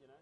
you know.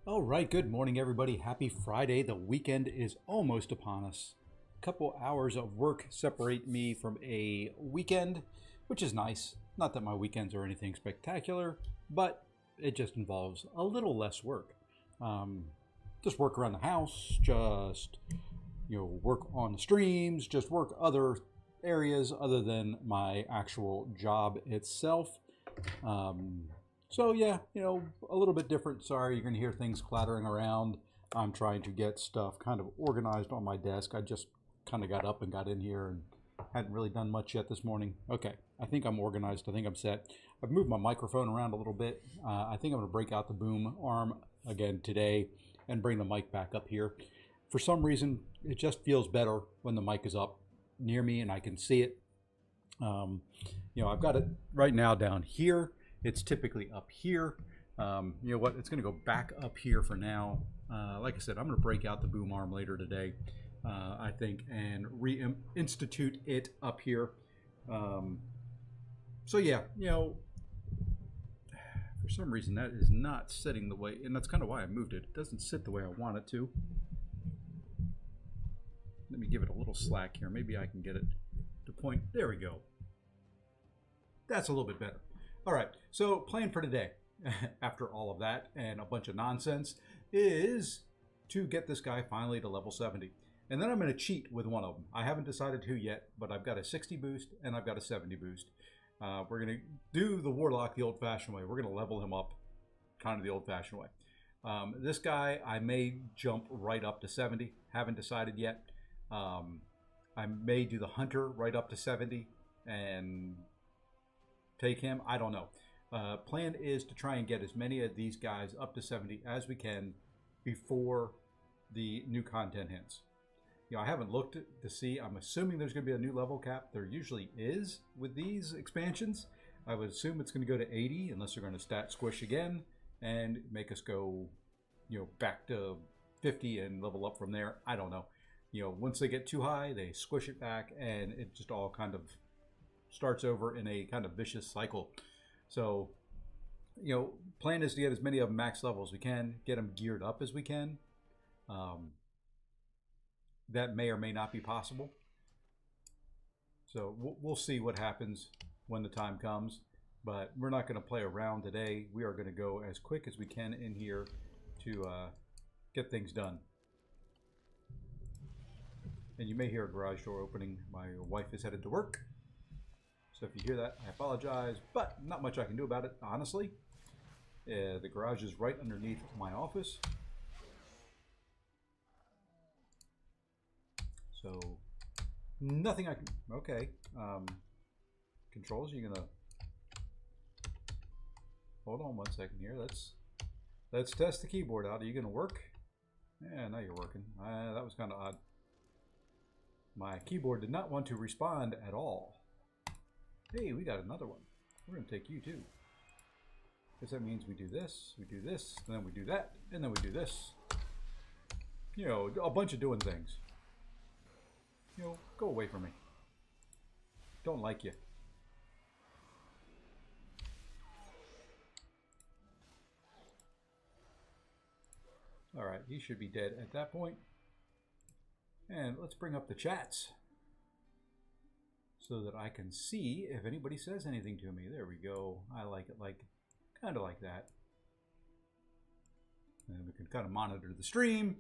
All right, good morning, everybody. Happy Friday. The weekend is almost upon us. A couple hours of work separate me from a weekend, which is nice. Not that my weekends are anything spectacular, but it just involves a little less work. Just work around the house, just work on the streams, just work other areas other than my actual job itself. So yeah, a little bit different. Sorry, you're going to hear things clattering around. I'm trying to get stuff kind of organized on my desk. I just kind of got up and got in here and hadn't really done much yet this morning. Okay, I think I'm organized. I think I'm set. I've moved my microphone around a little bit. I think I'm going to break out the boom arm again today and bring the mic back up here. For some reason, it just feels better when the mic is up near me and I can see it. I've got it right now down here. It's typically up here. You know what? It's going to go back up here for now. Like I said, I'm going to break out the boom arm later today, I think, and reinstitute it up here. So yeah, for some reason that is not sitting the way, and that's kind of why I moved it. It doesn't sit the way I want it to. Let me give it a little slack here. Maybe I can get it to point. There we go. That's a little bit better. All right, so plan for today, after all of that and a bunch of nonsense, is to get this guy finally to level 70. And then I'm going to cheat with one of them. I haven't decided who yet, but I've got a 60 boost and I've got a 70 boost. We're going to do the Warlock the old-fashioned way. We're going to level him up kind of the old-fashioned way. This guy, I may jump right up to 70. Haven't decided yet. I may do the Hunter right up to 70 and take him. I don't know. Plan is to try and get as many of these guys up to 70 as we can before the new content hits. I haven't looked to see. I'm assuming there's going to be a new level cap. There usually is with these expansions. I would assume it's going to go to 80 unless they're going to stat squish again and make us go, back to 50 and level up from there. I don't know. You know, once they get too high, they squish it back, and it just all kind of starts over in a kind of vicious cycle. So, you know, plan is to get as many of them max level as we can, get them geared up as we can. That may or may not be possible. So we'll see what happens when the time comes. But we're not going to play around today. We are going to go as quick as we can in here to get things done. And you may hear a garage door opening. My wife is headed to work. So if you hear that, I apologize. But not much I can do about it, honestly. The garage is right underneath my office. So nothing I can... Okay. Controls, you're going to... Hold on 1 second here. Let's test the keyboard out. Are you going to work? Yeah, now you're working. That was kind of odd. My keyboard did not want to respond at all. Hey, we got another one. We're going to take you too. Because that means we do this, and then we do that, and then we do this. You know, a bunch of doing things. You know, go away from me. Don't like you. Alright, he should be dead at that point. And let's bring up the chats so that I can see if anybody says anything to me. There we go. I like it like kind of like that. And we can kind of monitor the stream.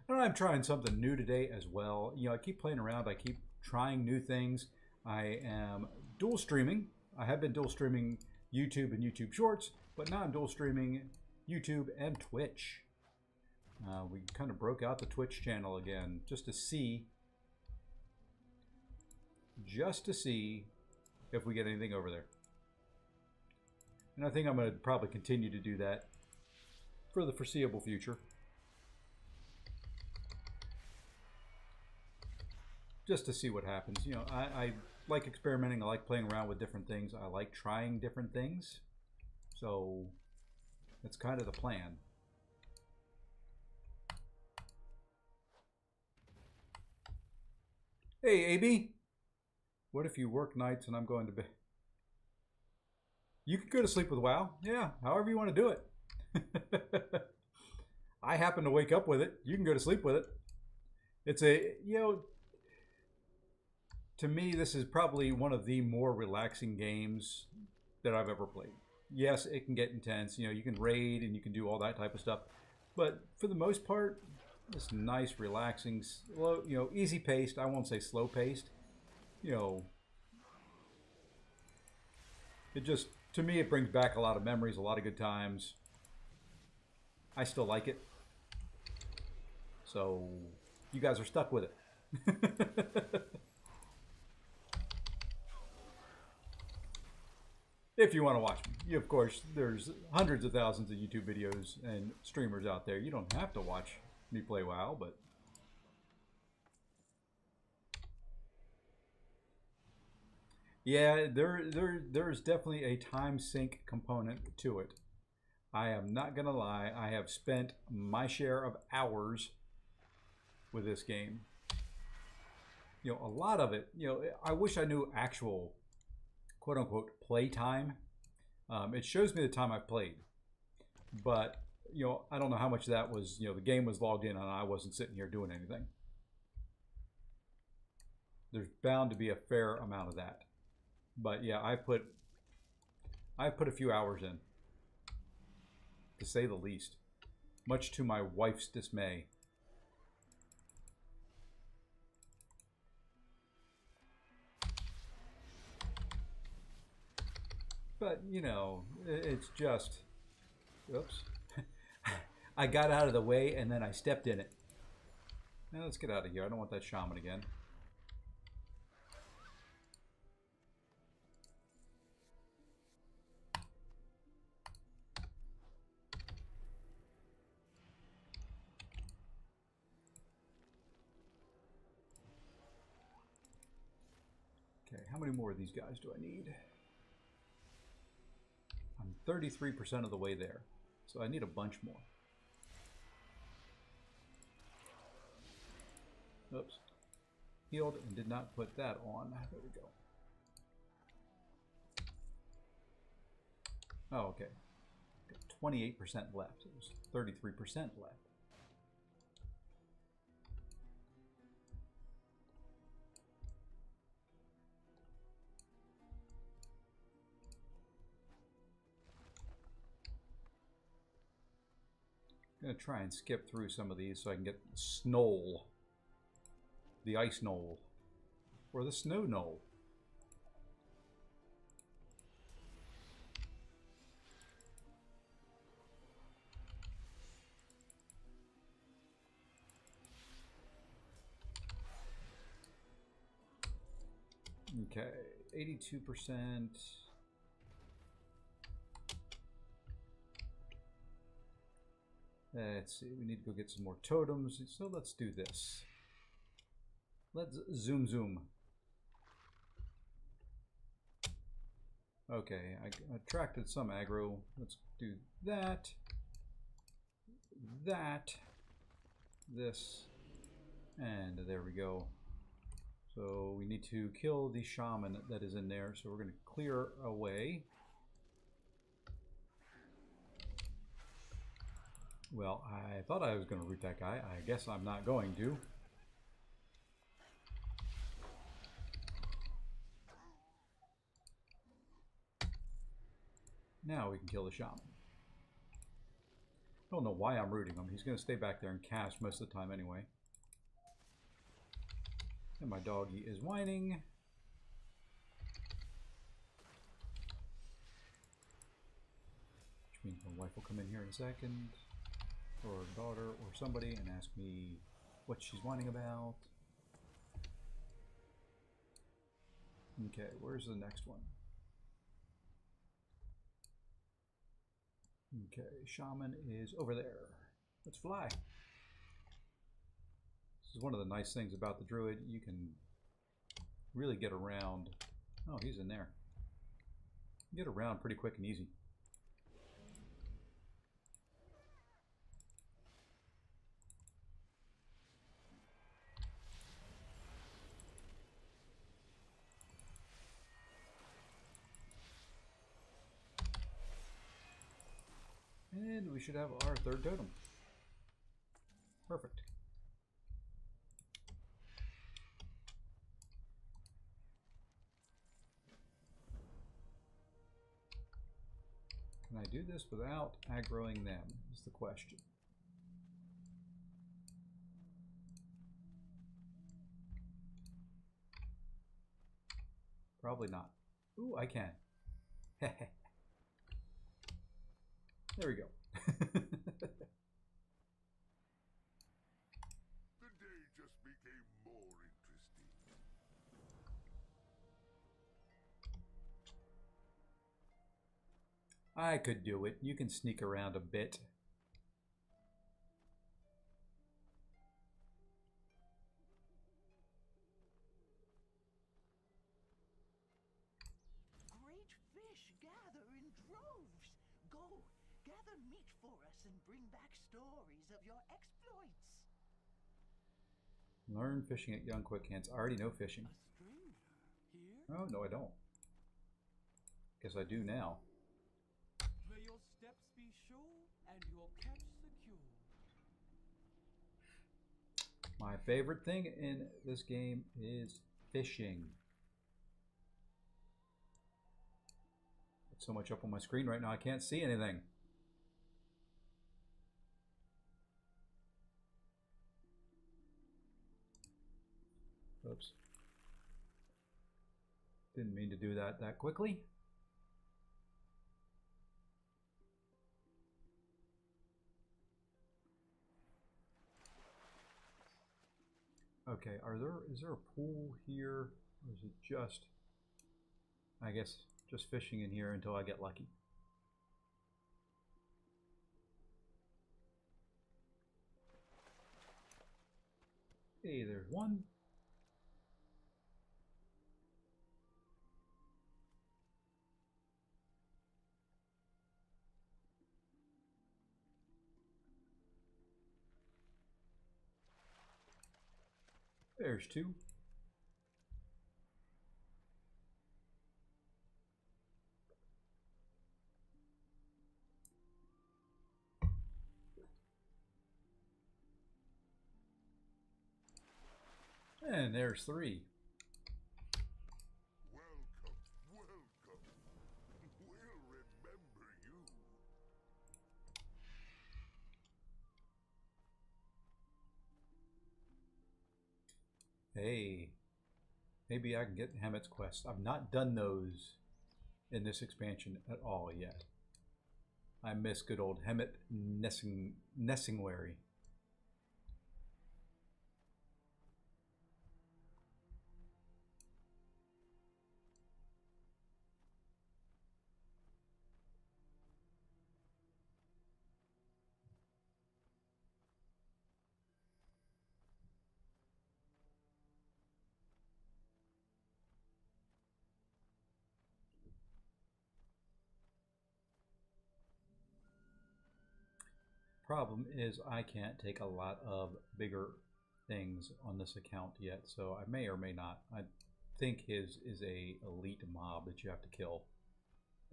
And I'm trying something new today as well. You know, I keep playing around. I keep trying new things. I am dual streaming. I have been dual streaming YouTube and YouTube Shorts, but now I'm dual streaming YouTube and Twitch. We kind of broke out the Twitch channel again just to see if we get anything over there. And I think I'm going to probably continue to do that for the foreseeable future. Just to see what happens. You know, I like experimenting. I like playing around with different things. I like trying different things. So that's kind of the plan. Hey, AB. What if you work nights and I'm going to bed? You could go to sleep with WoW. Yeah, however you want to do it. I happen to wake up with it. You can go to sleep with it. It's a, you know, to me, this is probably one of the more relaxing games that I've ever played. Yes, it can get intense. You know, you can raid and you can do all that type of stuff. But for the most part, it's nice, relaxing, slow, you know, easy paced. I won't say slow paced. You know, it just, to me, it brings back a lot of memories, a lot of good times. I still like it. So, you guys are stuck with it. If you want to watch me. Of course, there's hundreds of thousands of YouTube videos and streamers out there. You don't have to watch me play WoW, but... Yeah, there's definitely a time sink component to it. I am not going to lie. I have spent my share of hours with this game. You know, a lot of it, you know, I wish I knew actual quote-unquote play time. It shows me the time I've played. But, you know, I don't know how much of that was, you know, the game was logged in and I wasn't sitting here doing anything. There's bound to be a fair amount of that. But yeah, I put a few hours in, to say the least, much to my wife's dismay. But, you know, it's just, oops. I got out of the way and then I stepped in it. Now let's get out of here. I don't want that shaman again. Okay, how many more of these guys do I need? I'm 33% of the way there, so I need a bunch more. Oops. Healed and did not put that on. There we go. Oh, okay. 28% left. It was 33% left. I'm going to try and skip through some of these so I can get the Snow. The Ice Knoll. Or the Snow Knoll. Okay, 82%. Let's see, we need to go get some more totems, so let's do this. Let's zoom. Okay, I attracted some aggro. Let's do that. This, and there we go. So we need to kill the shaman that is in there, so we're going to clear away. Well, I thought I was going to root that guy. I guess I'm not going to. Now we can kill the shaman. I don't know why I'm rooting him. He's going to stay back there and cast most of the time anyway. And my doggy is whining. Which means my wife will come in here in a second. Or daughter or somebody and ask me what she's whining about. Okay, where's the next one? Okay, shaman is over there. Let's fly. This is one of the nice things about the druid. You can really get around. Oh, he's in there. You get around pretty quick and easy. And we should have our third totem. Perfect. Can I do this without aggroing them, is the question. Probably not. Ooh, I can. There we go. The day just became more interesting. I could do it. You can sneak around a bit. Great fish gather in droves. Go, gather meat for us and bring back stories of your exploits. Learn fishing at Young Quick Hands. I already know fishing. A stranger here? Oh, no, I don't. Guess I do now. May your steps be sure and your catch secure. My favorite thing in this game is fishing. It's so much up on my screen right now I can't see anything. Oops. Didn't mean to do that quickly. Okay, is there a pool here? Or is it just, I guess, just fishing in here until I get lucky? Hey, there's one. There's two. And there's three. Welcome, welcome. We'll remember you. Hey, maybe I can get Hammett's quest. I've not done those in this expansion at all yet. I miss good old Hemmett Nessingwary. Problem is I can't take a lot of bigger things on this account yet, so I may or may not. I think his is a elite mob that you have to kill,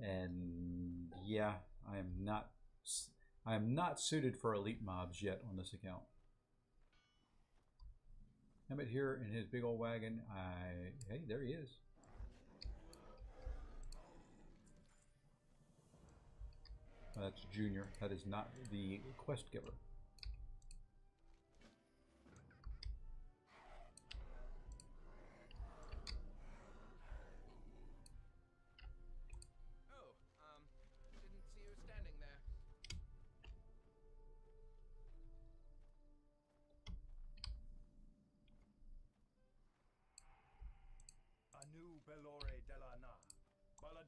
and yeah, I am not suited for elite mobs yet on this account. Emmett here in his big old wagon. Hey, there he is. That's Junior. That is not the quest giver. Oh, didn't see you standing there.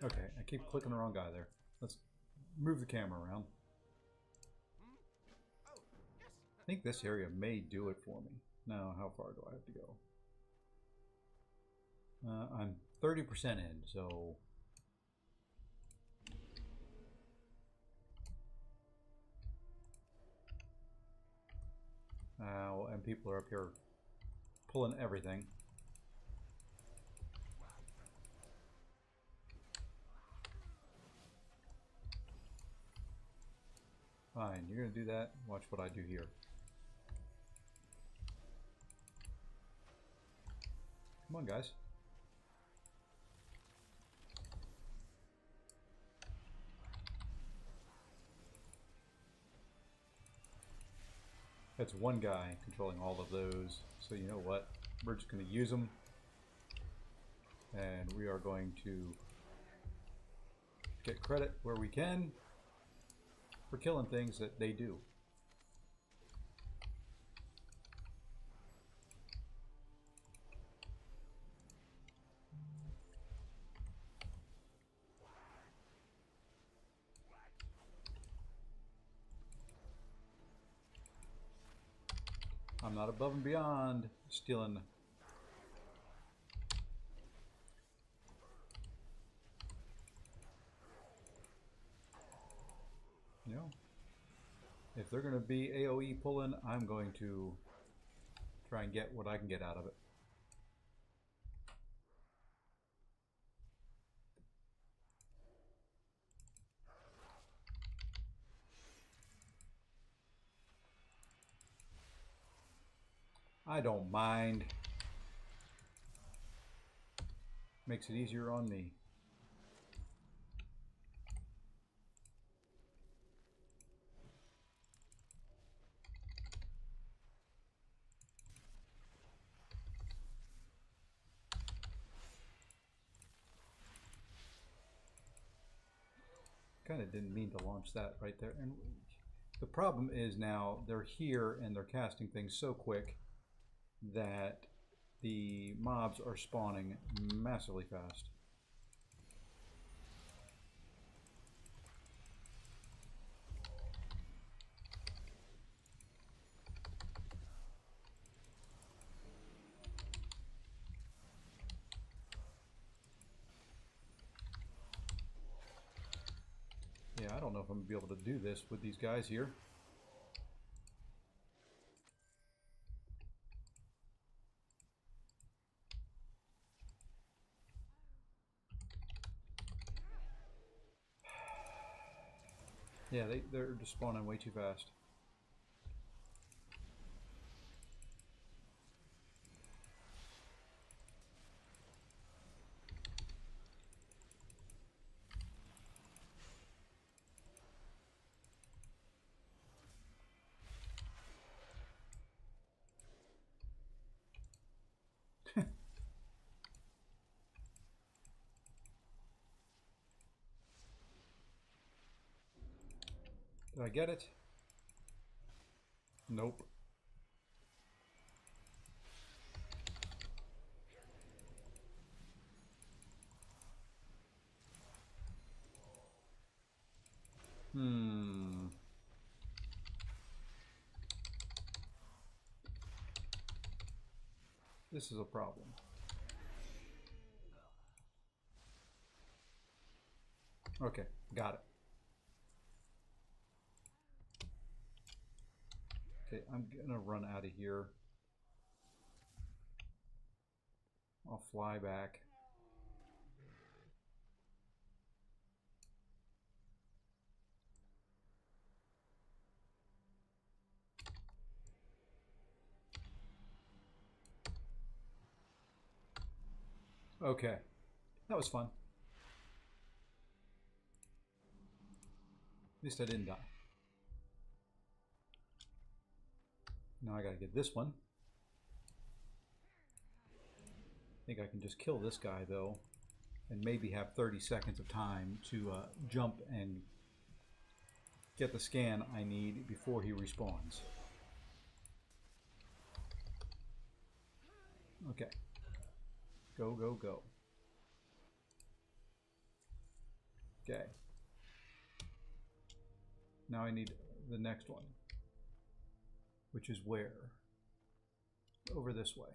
Okay, I keep clicking the wrong guy there. Let's move the camera around. Oh, yes. I think this area may do it for me. Now, how far do I have to go? I'm 30% in, so... and people are up here pulling everything. Fine, you're gonna do that. Watch what I do here. Come on, guys. That's one guy controlling all of those. So you know what? We're just going to use them. And we are going to get credit where we can for killing things that they do. I'm not above and beyond stealing. You know, if they're going to be AoE pulling, I'm going to try and get what I can get out of it. I don't mind. Makes it easier on me. Kind of didn't mean to launch that right there. And the problem is now they're here and they're casting things so quick that the mobs are spawning massively fast. Yeah, I don't know if I'm going to be able to do this with these guys here. Yeah, they're just spawning way too fast. Did I get it? Nope. This is a problem. Okay, got it. Okay, I'm gonna run out of here. I'll fly back. Okay, that was fun. At least I didn't die. Now I gotta get this one. I think I can just kill this guy though, and maybe have 30 seconds of time to jump and get the scan I need before he respawns. Okay. Go, go, go. Okay. Now I need the next one, which is where? Over this way.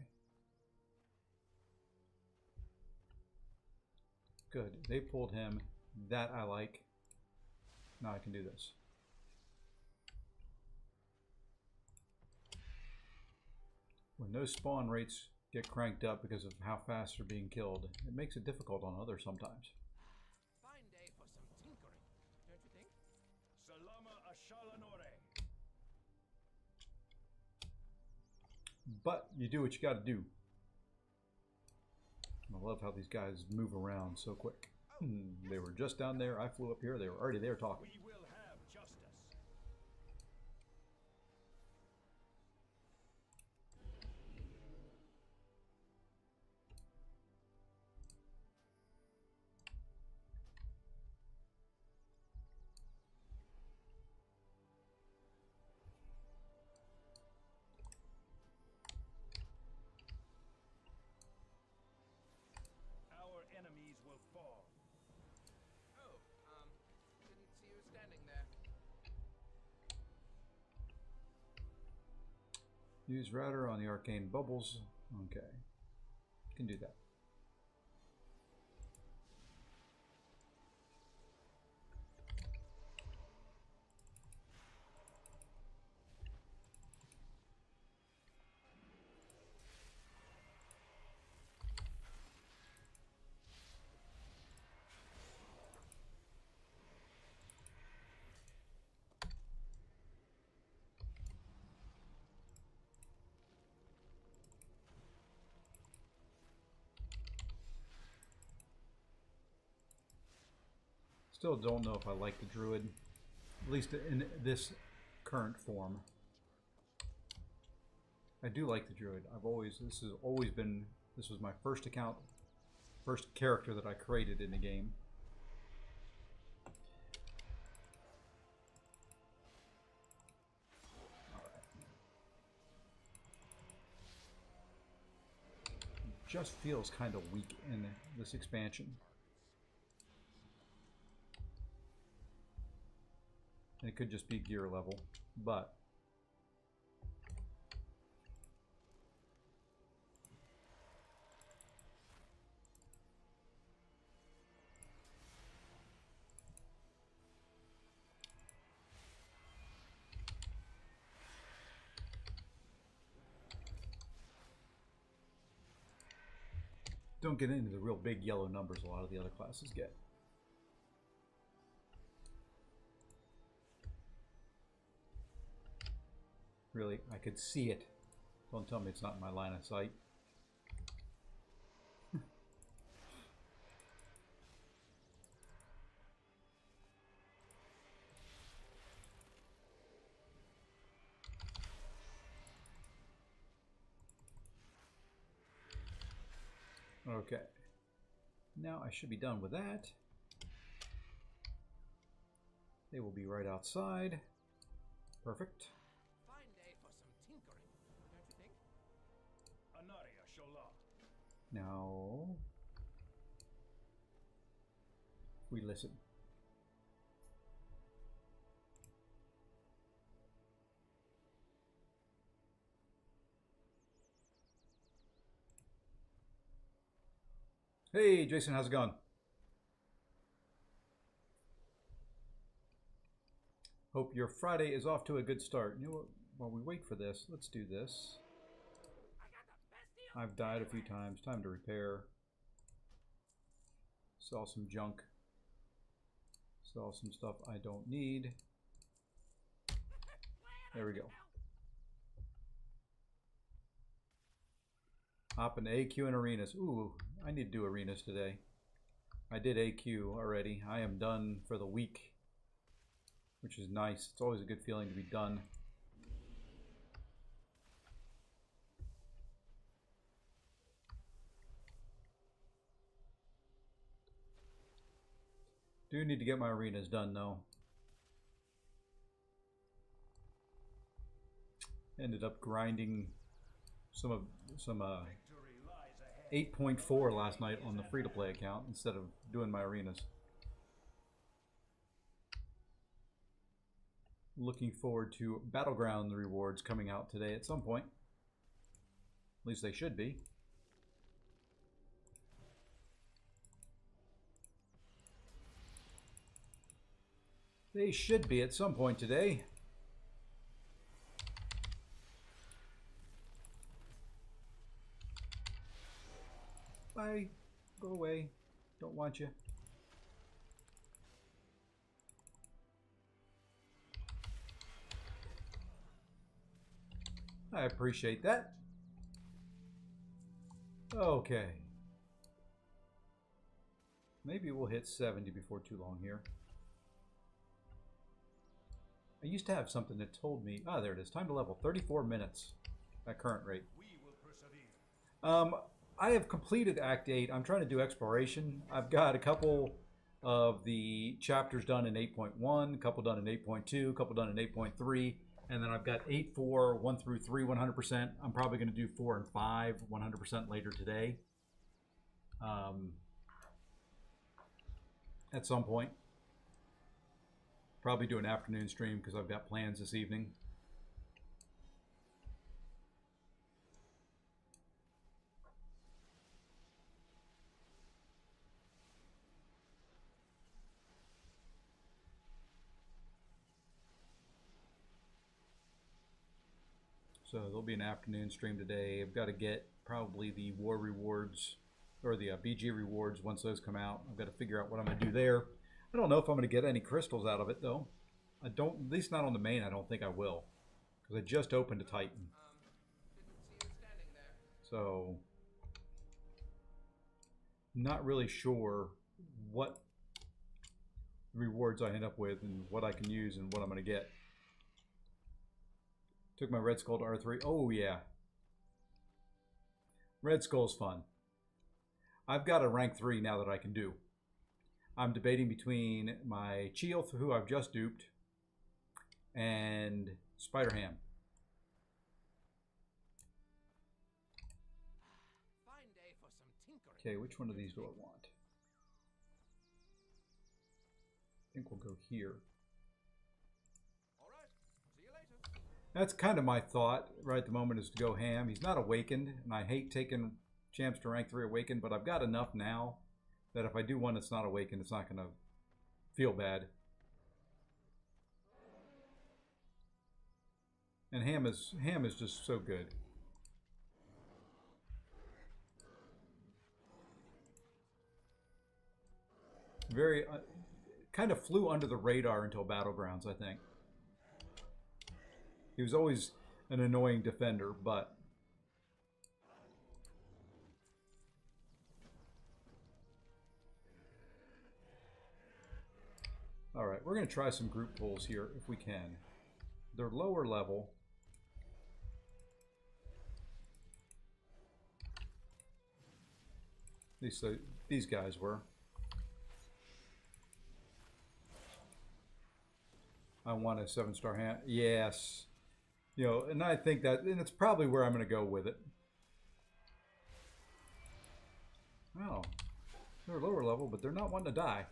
Good. They pulled him. That I like. Now I can do this. When those spawn rates get cranked up because of how fast they're being killed, it makes it difficult on others sometimes. Fine day for some tinkering, don't you think? Salama Ashalanore. But you do what you got to do. I love how these guys move around so quick. They were just down there. I flew up here. They were already there talking. We will have justice. Our enemies will fall. Oh, didn't see you standing there. Use router on the arcane bubbles. Okay. Can do that. Still don't know if I like the Druid, at least in this current form. I do like the Druid. This was my first account, first character that I created in the game. Just feels kind of weak in this expansion. And it could just be gear level, but don't get into the real big yellow numbers a lot of the other classes get. Really, I could see it. Don't tell me it's not in my line of sight. Okay. Now I should be done with that. They will be right outside. Perfect. Fine day for some tinkering, don't you think? Anaria Shola. Now we listen. Hey, Jason, how's it going? Hope your Friday is off to a good start. You know what? While we wait for this, let's do this. I've died a few times. Time to repair. Sell some junk. Sell some stuff I don't need. There we go. Hop into AQ and arenas. Ooh, I need to do arenas today. I did AQ already. I am done for the week, which is nice. It's always a good feeling to be done. Do need to get my arenas done though. Ended up grinding some 8.4 last night on the free-to-play account instead of doing my arenas. Looking forward to Battleground rewards coming out today at some point. At least they should be. They should be at some point today. Bye. Go away. Don't want you. I appreciate that. Okay. Maybe we'll hit 70 before too long here. I used to have something that told me, there it is, time to level, 34 minutes at current rate. We will persevere. I have completed Act 8. I'm trying to do exploration. I've got a couple of the chapters done in 8.1, a couple done in 8.2, a couple done in 8.3, and then I've got 8.4, 1 through 3, 100%. I'm probably going to do 4 and 5, 100% later today. At some point. Probably do an afternoon stream because I've got plans this evening. So there'll be an afternoon stream today. I've got to get probably the war rewards or the BG rewards once those come out. I've got to figure out what I'm going to do there. I don't know if I'm going to get any crystals out of it, though. I don't, at least not on the main, I don't think I will. Because I just opened a Titan. Didn't see you standing there. So, not really sure what rewards I end up with and what I can use and what I'm going to get. Took my Red Skull to R3. Oh, yeah. Red Skull's fun. I've got a rank 3 now that I can do. I'm debating between my Cheel, who I've just duped, and Spider-Ham. Fine day for some tinkering. Okay, which one of these do I want? I think we'll go here. All right. See you later. That's kind of my thought right at the moment, is to go Ham. He's not awakened, and I hate taking champs to rank 3 awakened, but I've got enough now that if I do one that's not awakened, it's not going to feel bad. And Ham is just so good. Very kind of flew under the radar until Battlegrounds, I think. He was always an annoying defender, but all right, we're going to try some group pulls here if we can. They're lower level. At least these guys were. I want a 7-star hand. Yes. You know, and I think that, and it's probably where I'm going to go with it. Oh, they're lower level, but they're not wanting to die.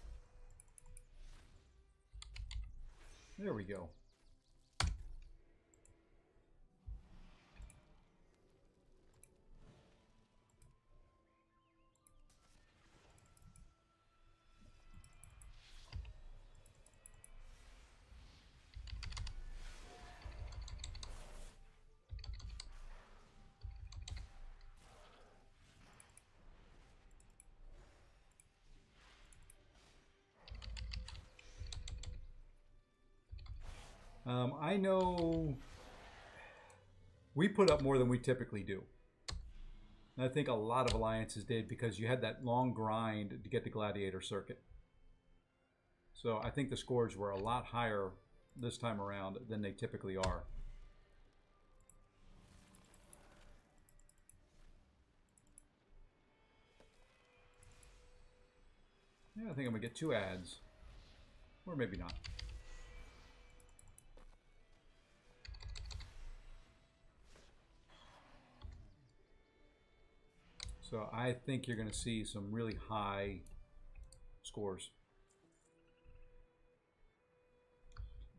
There we go. I know we put up more than we typically do. And I think a lot of alliances did because you had that long grind to get the gladiator circuit. So I think the scores were a lot higher this time around than they typically are. Yeah, I think I'm going to get 2 ads. Or maybe not. So I think you're going to see some really high scores.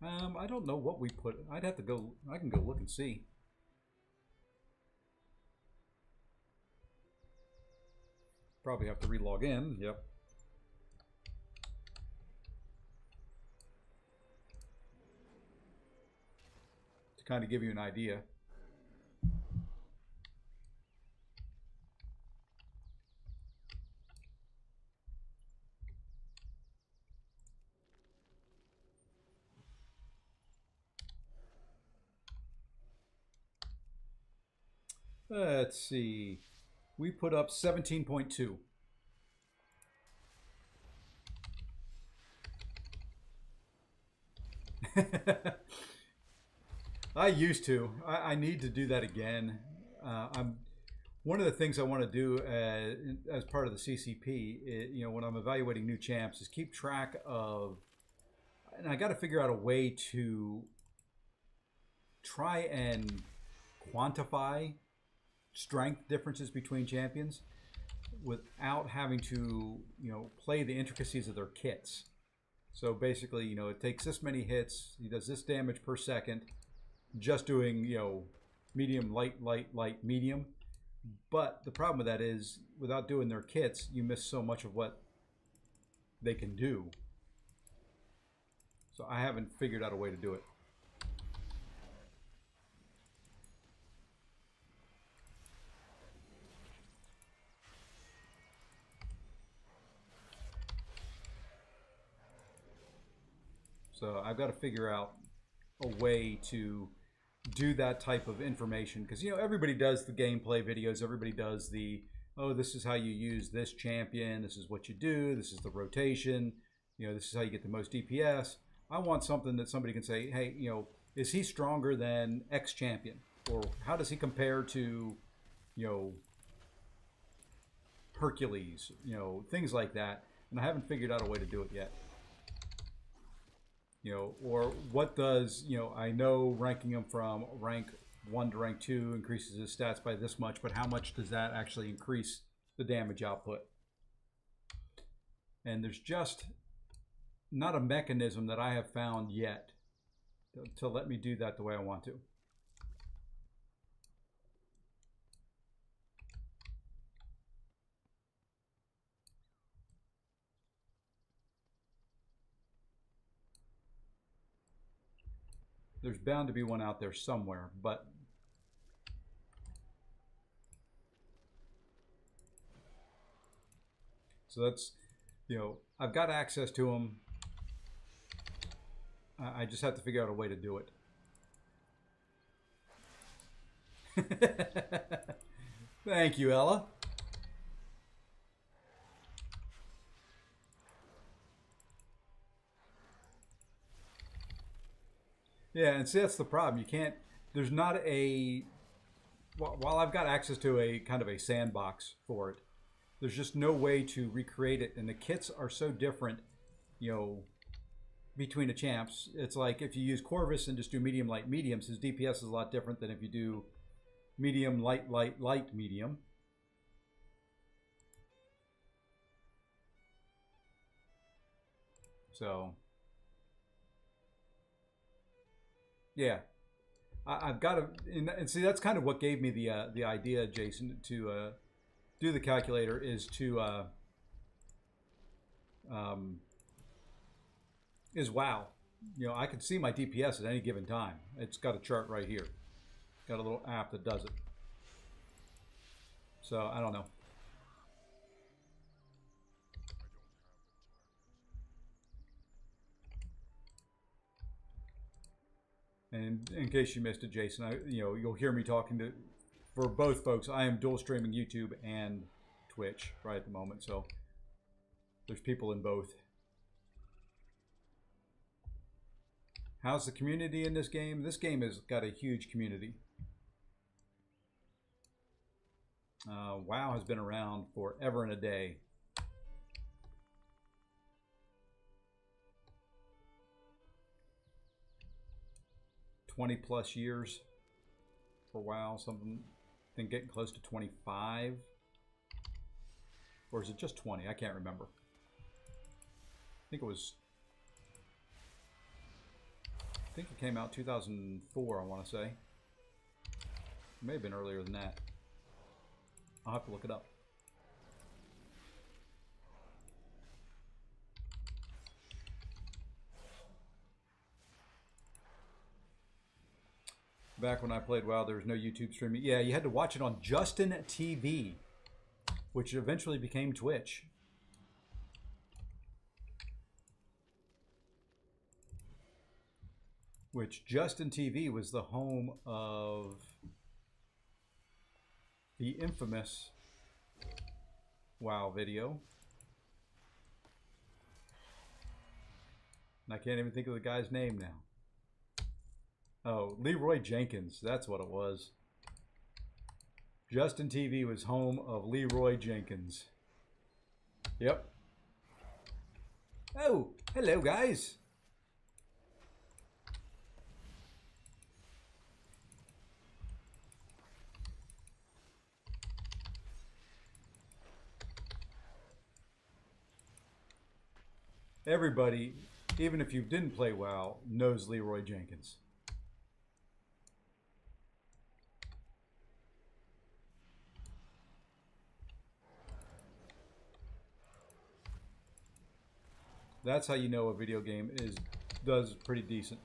I don't know what we put. I'd have to go. I can go look and see. Probably have to relog in. Yep. To kind of give you an idea. Let's see. We put up 17.2. I used to. I need to do that again. One of the things I want to do as part of the CCP, you know, when I'm evaluating new champs, is keep track of, and I got to figure out a way to try and quantify strength differences between champions without having to, you know, play the intricacies of their kits. So basically, you know, it takes this many hits, he does this damage per second, just doing, you know, medium, light, medium. But the problem with that is, without doing their kits, you miss so much of what they can do. So I haven't figured out a way to do it. So I've got to figure out a way to do that type of information, because, you know, everybody does the gameplay videos, everybody does the, oh, this is how you use this champion, this is what you do, this is the rotation, you know, this is how you get the most DPS. I want something that somebody can say, hey, you know, is he stronger than X champion, or how does he compare to, you know, Hercules, you know, things like that. And I haven't figured out a way to do it yet. You know, or what does, you know, I know ranking him from rank 1 to rank 2 increases his stats by this much, but how much does that actually increase the damage output? And there's just not a mechanism that I have found yet to let me do that the way I want to. There's bound to be one out there somewhere, but so that's, you know, I've got access to them. I just have to figure out a way to do it. Thank you, Ella. Yeah, and see, that's the problem. You can't, there's not a, while I've got access to a kind of a sandbox for it, there's just no way to recreate it. And the kits are so different, you know, between the champs. It's like if you use Corvus and just do medium, light, medium, his DPS is a lot different than if you do medium, light, light, light, medium. So, yeah. I've got to, and see, that's kind of what gave me the idea, Jason, to do the calculator, is to is WoW. You know, I can see my DPS at any given time. It's got a chart right here. Got a little app that does it. So I don't know. And in case you missed it, Jason, you'll hear me talking to, for both folks. I am dual streaming YouTube and Twitch right at the moment, so there's people in both. How's the community in this game? This game has got a huge community. WoW has been around forever and a day. +20 years for WoW, something, I think getting close to 25. Or is it just 20? I can't remember. I think it came out 2004, I want to say. It may have been earlier than that. I'll have to look it up. Back when I played WoW, there was no YouTube streaming. Yeah, you had to watch it on Justin TV, which eventually became Twitch. Which Justin TV was the home of the infamous WoW video. And I can't even think of the guy's name now. Oh, Leroy Jenkins. That's what it was. Justin TV was home of Leroy Jenkins. Yep. Oh, hello, guys. Everybody, even if you didn't play WoW, knows Leroy Jenkins. That's how you know a video game does pretty decent.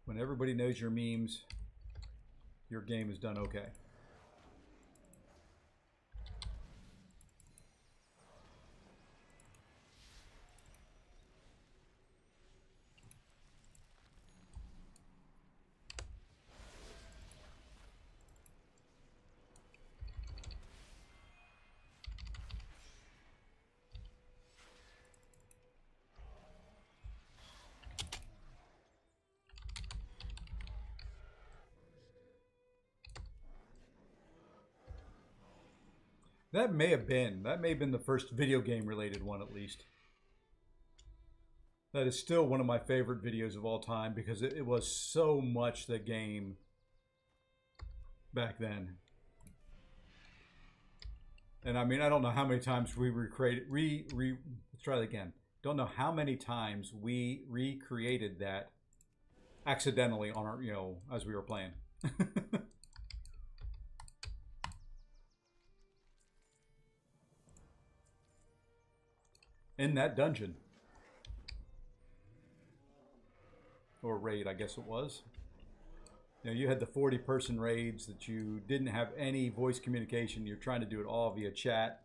When everybody knows your memes, your game is done okay. That may have been the first video game related one, at least. That is still one of my favorite videos of all time because it was so much the game back then. And I mean, I don't know how many times we recreated, let's try that again. Don't know how many times we recreated that accidentally on our, as we were playing. In that dungeon. or raid, I guess it was. You know, you had the 40-person raids that you didn't have any voice communication. You're trying to do it all via chat.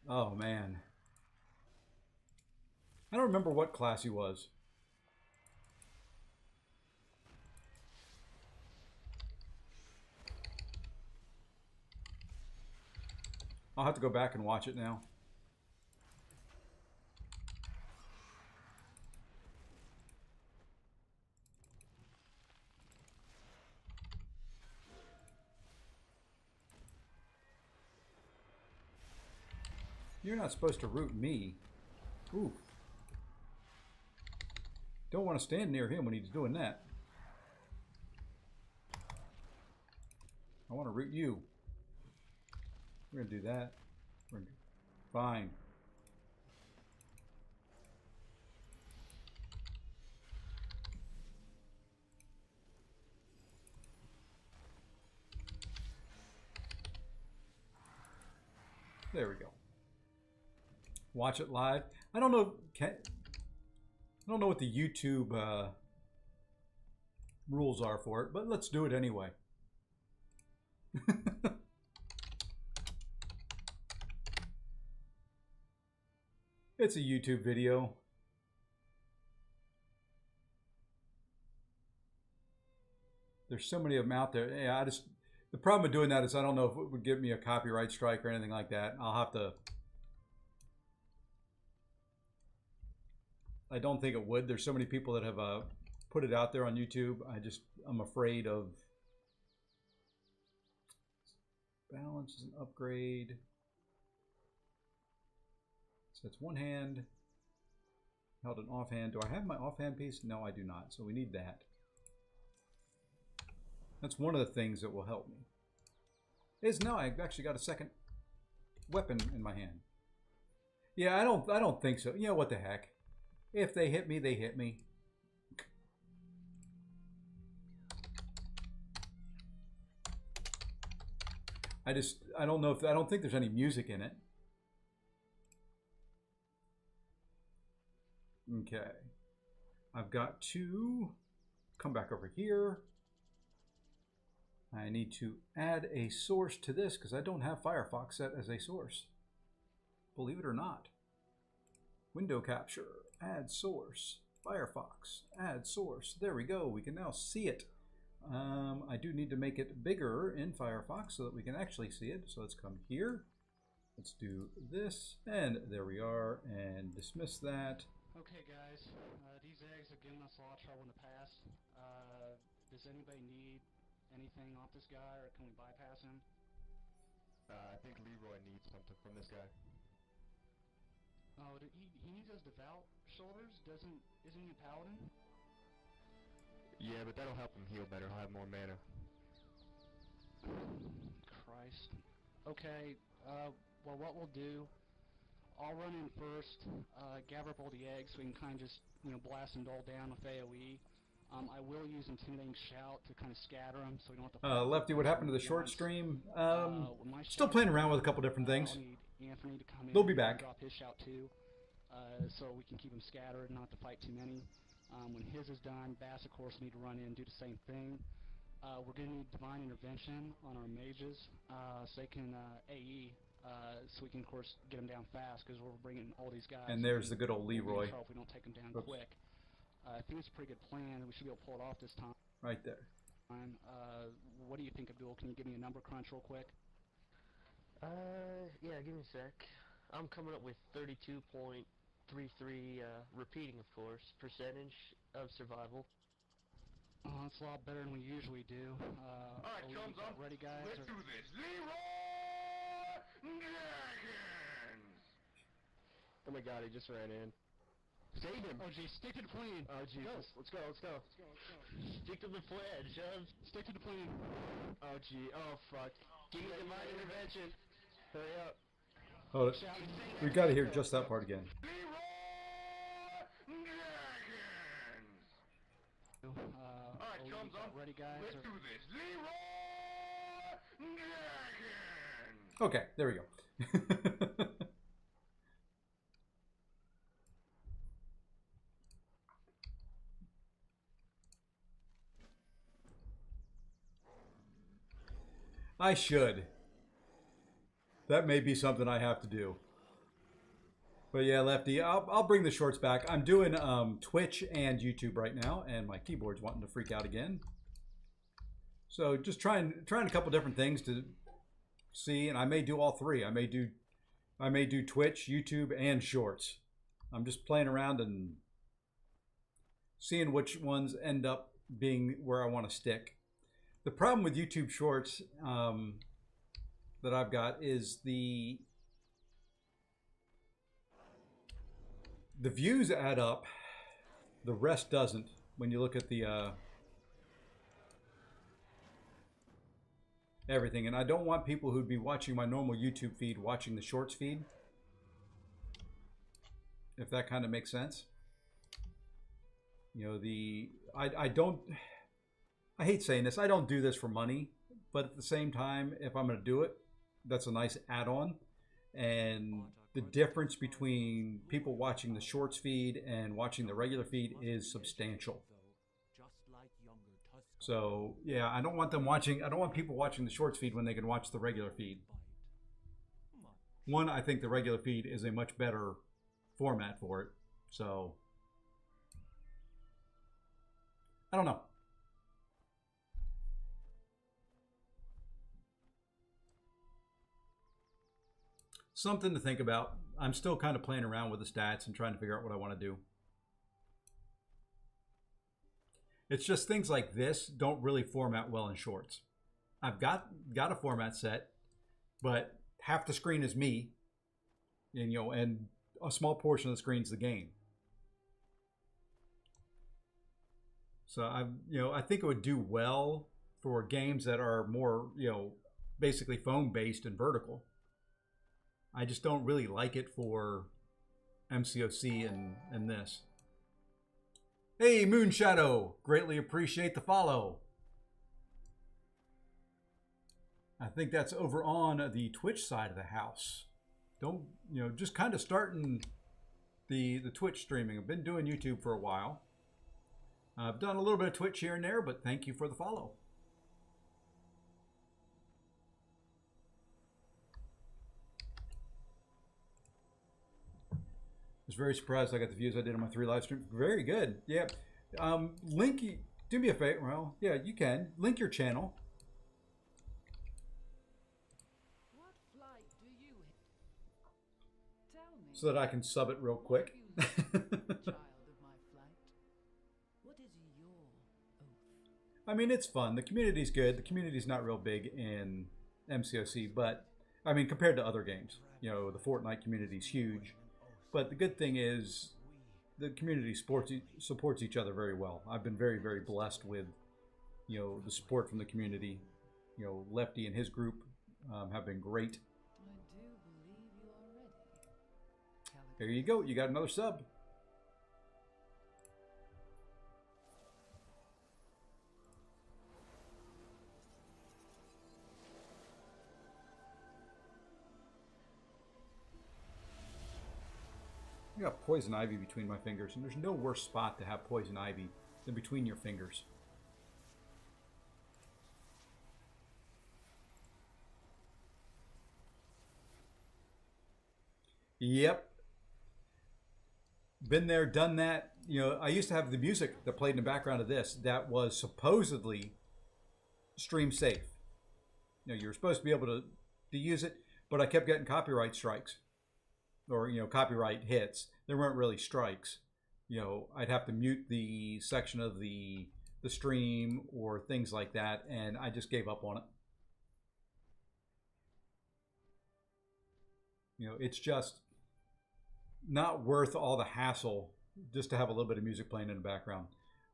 Oh, man. I don't remember what class he was. I'll have to go back and watch it now. You're not supposed to root me. Ooh. Don't want to stand near him when he's doing that. I want to root you. We're going to do that. Fine. There we go. Watch it live. I don't know. I don't know what the YouTube rules are for it, but let's do it anyway. It's a YouTube video. There's so many of them out there. Yeah, the problem with doing that is I don't know if it would give me a copyright strike or anything like that. I'll have to. I don't think it would. There's so many people that have put it out there on YouTube. I'm afraid of. Balance is an upgrade. So it's one hand. Held an offhand. Do I have my offhand piece? No, I do not. So we need that. That's one of the things that will help me. Is now I've actually got a second weapon in my hand. Yeah, I don't think so. You know what the heck? If they hit me, they hit me. I don't know if I don't think there's any music in it. Okay. I've got to come back over here. I need to add a source to this because I don't have Firefox set as a source. Believe it or not. Window capture, add source, Firefox, add source. There we go. We can now see it. I do need to make it bigger in Firefox so that we can actually see it. So let's come here. Let's do this. And there we are. And dismiss that. Okay, guys. These eggs are giving us a lot of trouble in the past. Does anybody need anything off this guy, or can we bypass him? I think Leroy needs something from this guy. Oh, he needs those devout shoulders? Isn't he a paladin? Yeah, but that'll help him heal better. He'll have more mana. Christ. Okay, well, what we'll do, I'll run in first, gather up all the eggs so we can kind of just, blast and dole down with AoE. I will use Intimidating Shout to kind of scatter them so we don't have to... Lefty, what happened to the short stream? Still playing around with a couple different things. I'll need Anthony to come in. They'll be back. Drop his shout too, so we can keep them scattered, not to fight too many. When his is done, Bass, of course, need to run in and do the same thing. We're going to need Divine Intervention on our mages, so they can AE, so we can, of course, get them down fast, because we're bringing all these guys. And there's the good old Leroy. If we don't take them down Oops. quick. I think it's a pretty good plan. We should be able to pull it off this time. Right there. What do you think, Abdul? Can you give me a number crunch real quick? Yeah, give me a sec. I'm coming up with 32.33, repeating, of course, percentage of survival. Oh, that's a lot better than we usually do. Alright, chums, ready, guys? let's do this. Leroy Dragons! Oh my god, he just ran in. Save him! Oh, gee, stick to the plane! Oh, Jesus. Let's go. Stick to the pledge, Stick to the plane! Oh, gee. Oh, fuck. Give me Divine Intervention. Hurry up. Oh, we've got to hear just that part again. Alright, chums, ready, guys? let's do this. Leroy Dragons! Okay, there we go. I should. That may be something I have to do. But yeah, Lefty, I'll bring the shorts back. I'm doing Twitch and YouTube right now, and my keyboard's wanting to freak out again. So just trying a couple different things to see, and I may do all three. I may do Twitch, YouTube, and shorts. I'm just playing around and seeing which ones end up being where I want to stick. The problem with YouTube shorts that I've got is the views add up, the rest doesn't. When you look at the everything, and I don't want people who'd be watching my normal YouTube feed watching the shorts feed, if that kind of makes sense. You know, I hate saying this, I don't do this for money, but at the same time, if I'm going to do it, that's a nice add-on. And the difference between people watching the shorts feed and watching the regular feed is substantial. So yeah, I don't want people watching the shorts feed when they can watch the regular feed. One, I think the regular feed is a much better format for it. So I don't know. Something to think about. I'm still kind of playing around with the stats and trying to figure out what I want to do. It's just things like this don't really format well in shorts. I've got a format set, but half the screen is me, and and a small portion of the screen is the game. So I think it would do well for games that are more, basically phone based and vertical. I just don't really like it for MCOC and this. Hey, Moonshadow! Greatly appreciate the follow. I think that's over on the Twitch side of the house. Just kind of starting the Twitch streaming. I've been doing YouTube for a while. I've done a little bit of Twitch here and there, but thank you for the follow. I was very surprised I got the views I did on my 3 live streams. Very good. Yeah. Link, do me a favor. Well, yeah, you can. Link your channel. What flight do you tell me? So that I can sub it real quick. Child of my flight. What is your oath? I mean, it's fun. The community's good. The community's not real big in MCOC, but I mean, compared to other games, the Fortnite community's huge. But the good thing is the community supports each other very well. I've been very, very blessed with, the support from the community. Lefty and his group have been great. I do believe you are ready. There you go. You got another sub. I got poison ivy between my fingers, and there's no worse spot to have poison ivy than between your fingers. Yep. Been there, done that. I used to have the music that played in the background of this that was supposedly stream safe. You were supposed to be able to use it, but I kept getting copyright strikes. Or copyright hits. There weren't really strikes. I'd have to mute the section of the stream or things like that, and I just gave up on it. It's just not worth all the hassle just to have a little bit of music playing in the background.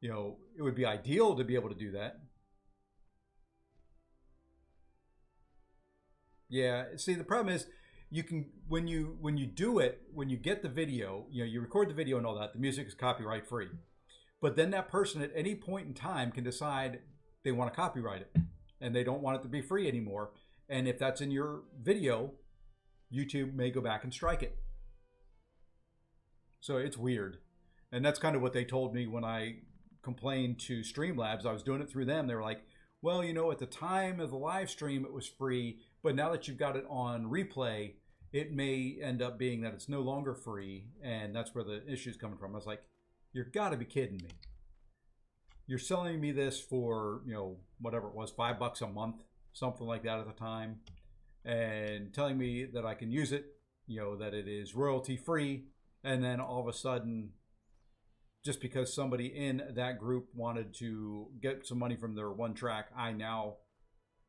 It would be ideal to be able to do that. Yeah, see, the problem is you can, when you do it, when you get the video, you record the video and all that, the music is copyright free. But then that person at any point in time can decide they want to copyright it and they don't want it to be free anymore. And if that's in your video, YouTube may go back and strike it. So it's weird. And that's kind of what they told me when I complained to Streamlabs. I was doing it through them. They were like, well, you know, at the time of the live stream, it was free, but now that you've got it on replay, it may end up being that it's no longer free, and that's where the issue's coming from. I was like, you've got to be kidding me. You're selling me this for, you know, whatever it was, $5 a month, something like that at the time, and telling me that I can use it, you know, that it is royalty free, and then all of a sudden, just because somebody in that group wanted to get some money from their one track, I now,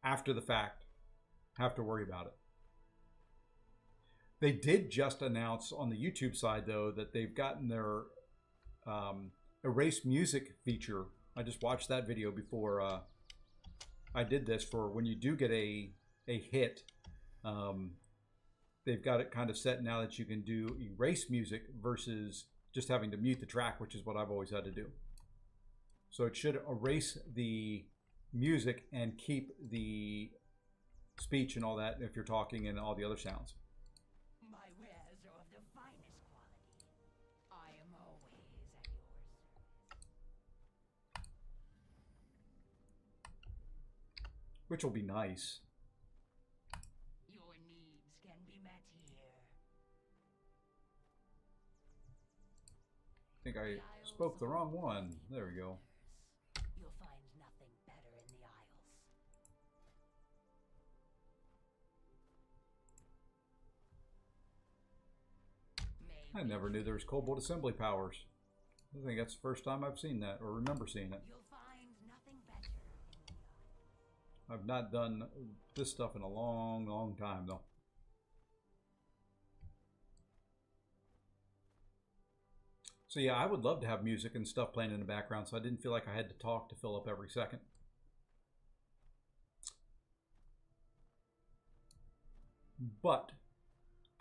after the fact, have to worry about it. They did just announce on the YouTube side, though, that they've gotten their erase music feature. I just watched that video before I did this, for when you do get a hit. They've got it kind of set now that you can do erase music versus just having to mute the track, which is what I've always had to do. So it should erase the music and keep the speech and all that if you're talking and all the other sounds. My wares are of the finest quality. I am always at your service. Which will be nice. Your needs can be met here. I think I spoke the wrong one. There we go. You'll find nothing better in the Isles. I never knew there was cobalt assembly powers. I think that's the first time I've seen that, or remember seeing it. You'll find nothing better in the Isles. I've not done this stuff in a long, long time, though. So yeah, I would love to have music and stuff playing in the background, so I didn't feel like I had to talk to fill up every second. But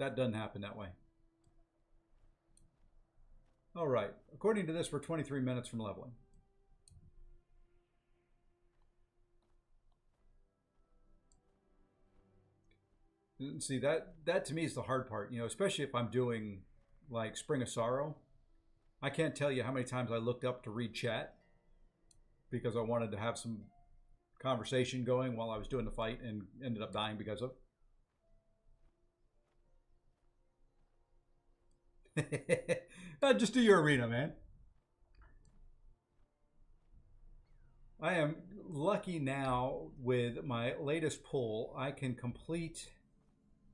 that doesn't happen that way. All right, according to this, we're 23 minutes from leveling. See, that to me is the hard part, you know, especially if I'm doing like Spring of Sorrow. I can't tell you how many times I looked up to read chat because I wanted to have some conversation going while I was doing the fight, and ended up dying because of it. Just do your arena, man. I am lucky now with my latest pull. I can complete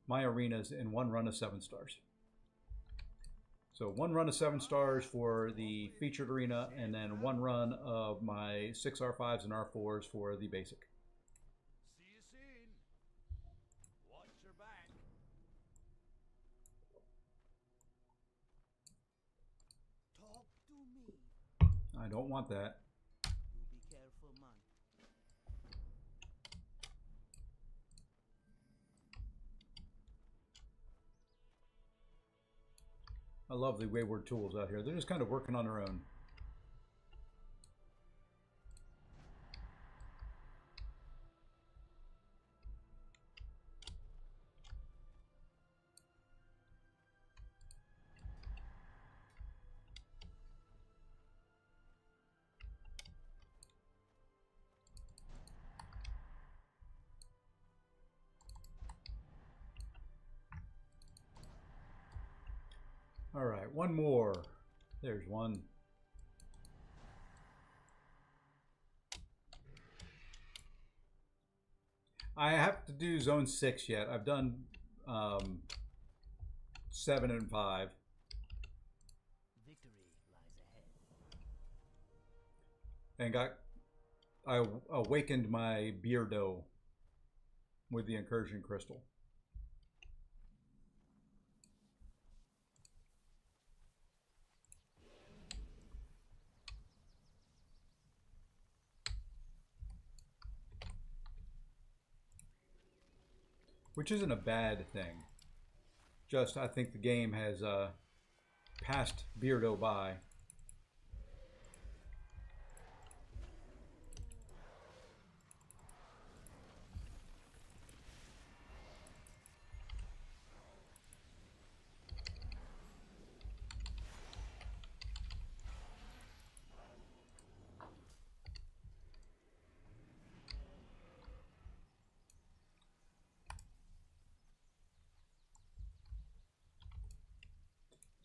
my arenas in one run of 7 stars. So one run of 7 stars for the featured arena, and then one run of my 6 R5s and R4s for the basic. See you soon. Watch your back. Talk to me. I don't want that. You be careful, man. I love the wayward tools out here. They're just kind of working on their own. All right, one more. There's one. I have to do zone 6 yet. I've done 7 and 5. Victory lies ahead. And I awakened my Beardo with the incursion crystal. Which isn't a bad thing. Just, I think the game has passed Beardo by.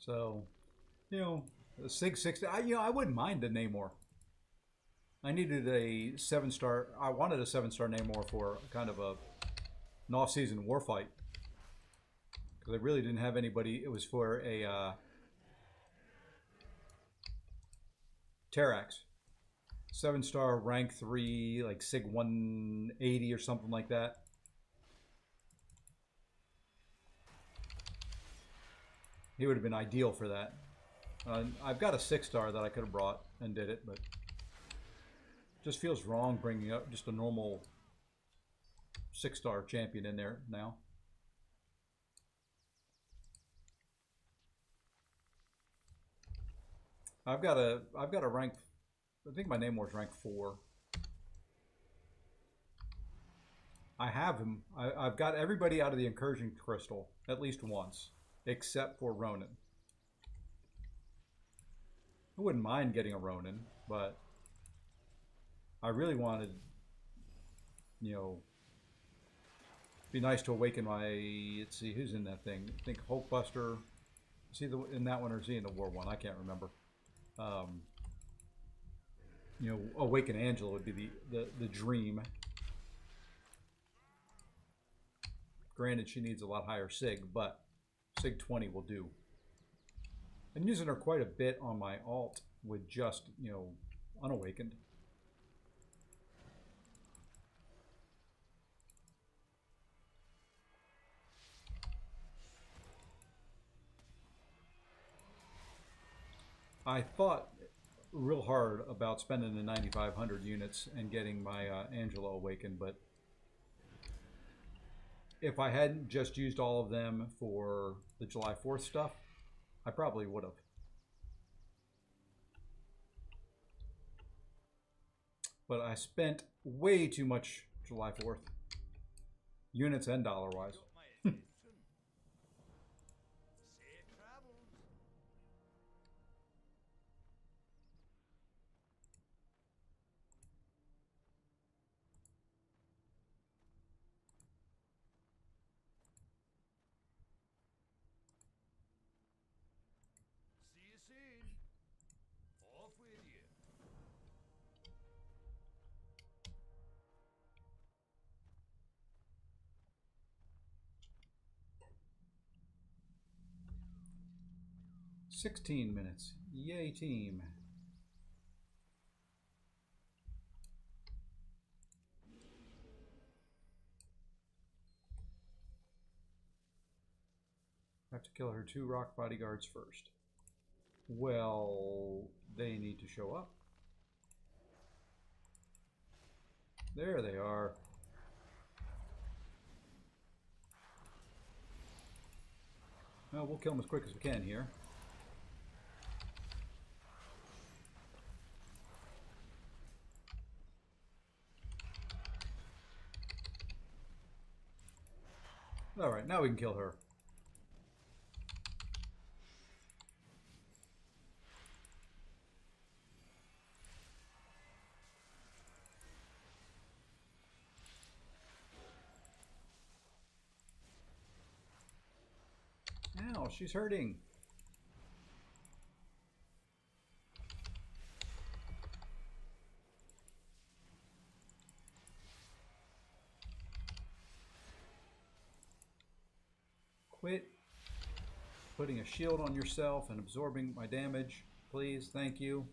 So, you know, a Sig 60. I wouldn't mind a Namor. I needed a 7-star. I wanted a 7-star Namor for kind of an off-season war fight because I really didn't have anybody. It was for a Terrax, 7-star, rank 3, like Sig 180 or something like that. He would have been ideal for that. I've got a 6-star that I could have brought and did it, but just feels wrong bringing up just a normal 6-star champion in there now. I've got a rank. I think my Namor's rank 4. I have him. I've got everybody out of the Incursion Crystal at least once, except for Ronin. I wouldn't mind getting a Ronin, but I really wanted, you know, be nice to awaken my. Let's see, who's in that thing? I think Hulkbuster. Is he in that one or is he in the War one? I can't remember. You know, awaken Angela would be the dream. Granted, she needs a lot higher Sig, but Sig 20 will do. I'm using her quite a bit on my alt with just, you know, unawakened. I thought real hard about spending the 9,500 units and getting my Angela awakened, but if I hadn't just used all of them for the July 4th stuff, I probably would have. But I spent way too much July 4th, units and dollar-wise. Safe travels. See you soon. Off with you. "16 minutes. Yay, team." Have to kill her 2 rock bodyguards first. Well, they need to show up. There they are. Well, we'll kill them as quick as we can here. Alright, now we can kill her. Ow, she's hurting. Quit putting a shield on yourself and absorbing my damage, please. Thank you.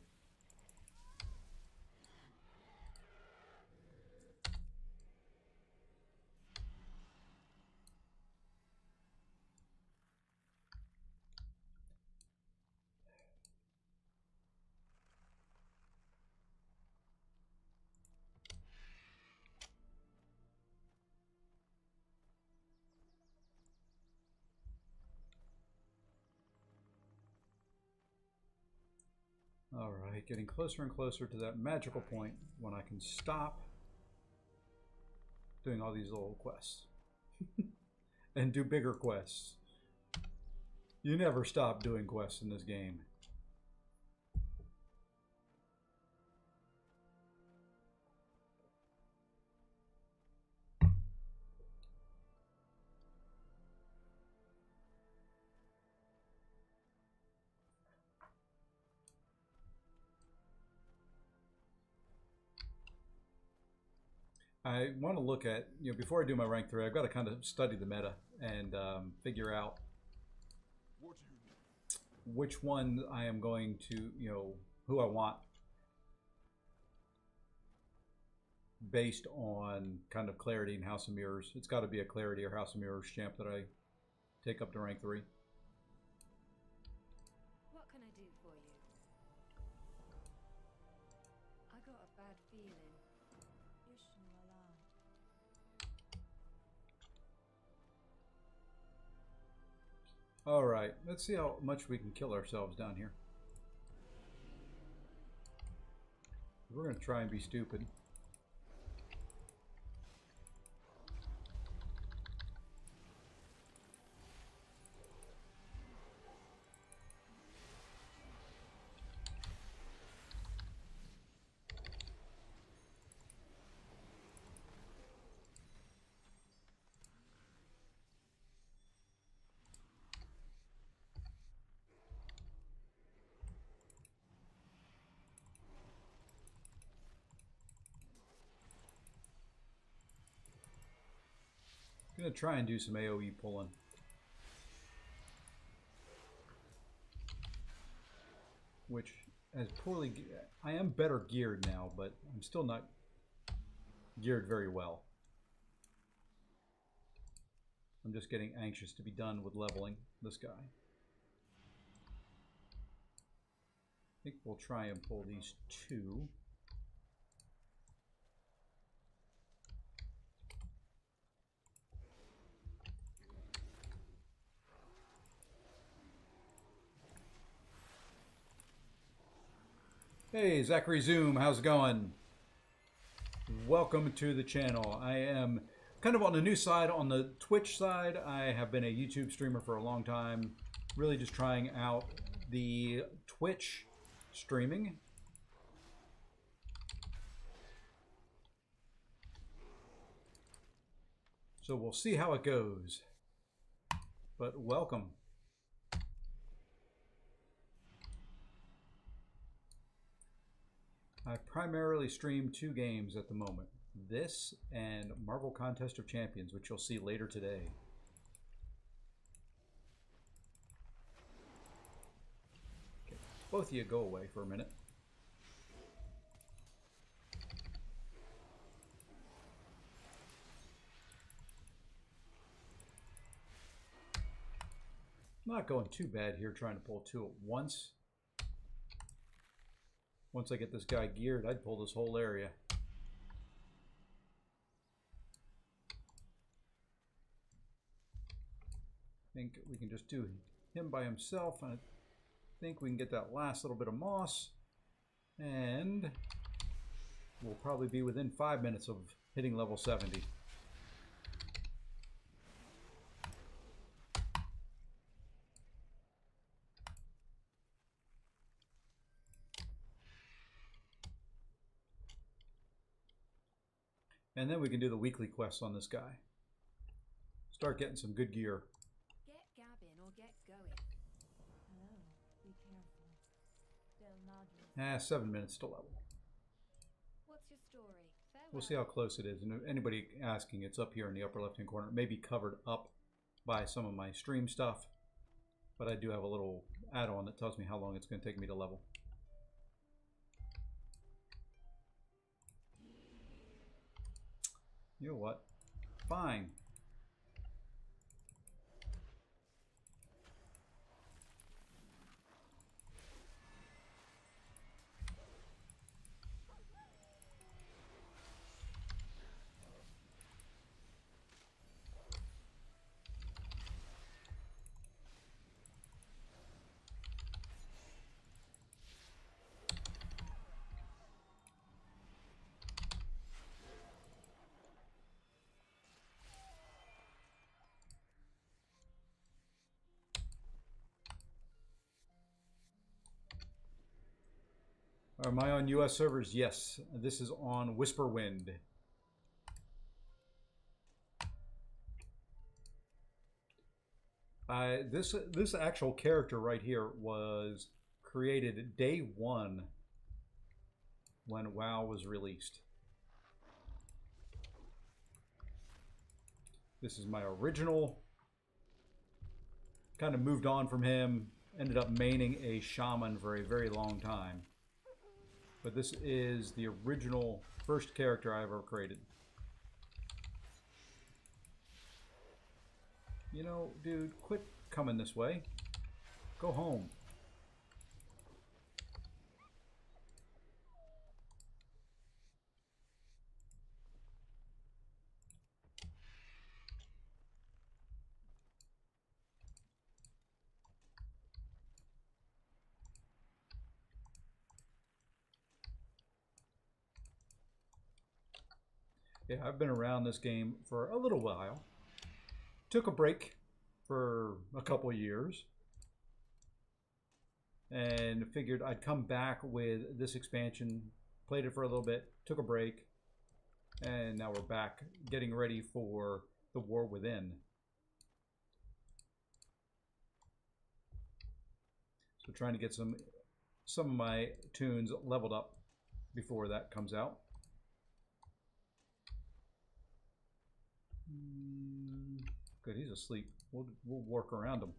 Alright, getting closer and closer to that magical point when I can stop doing all these little quests and do bigger quests. You never stop doing quests in this game. I want to look at, you know, before I do my rank 3, I've got to kind of study the meta and figure out which one I am going to, you know, who I want based on kind of clarity and House of Mirrors. It's got to be a clarity or House of Mirrors champ that I take up to rank 3. What can I do for you? I got a bad feeling. All right, let's see how much we can kill ourselves down here. We're going to try and be stupid. I'm going to try and do some AoE pulling. Which, as poorly... I am better geared now, but I'm still not geared very well. I'm just getting anxious to be done with leveling this guy. I think we'll try and pull these 2. Hey, Zachary Zoom, how's it going? Welcome to the channel. I am kind of on the new side, on the Twitch side. I have been a YouTube streamer for a long time, really just trying out the Twitch streaming. So we'll see how it goes. But welcome. I primarily stream 2 games at the moment. This and Marvel Contest of Champions, which you'll see later today. Okay, both of you go away for a minute. Not going too bad here trying to pull 2 at once. Once I get this guy geared, I'd pull this whole area. I think we can just do him by himself, and I think we can get that last little bit of moss, and we'll probably be within 5 minutes of hitting level 70. And then we can do the weekly quests on this guy. Start getting some good gear. Get gabbing or get going. Hello, be careful. 7 minutes to level. What's your story? Farewell. We'll see how close it is. And if anybody asking, it's up here in the upper left hand corner. It may be covered up by some of my stream stuff, but I do have a little add-on that tells me how long it's going to take me to level. You know what? Fine. Am I on US servers? Yes. This is on Whisperwind. This actual character right here was created day 1 when WoW was released. This is my original. Kind of moved on from him. Ended up maining a shaman for a very long time. But this is the original first character I ever created. You know, dude, quit coming this way. Go home. Yeah, I've been around this game for a little while. Took a break for a couple years. And figured I'd come back with this expansion. Played it for a little bit. Took a break. And now we're back getting ready for the War Within. So trying to get some of my tunes leveled up before that comes out. Good, he's asleep. We'll work around him.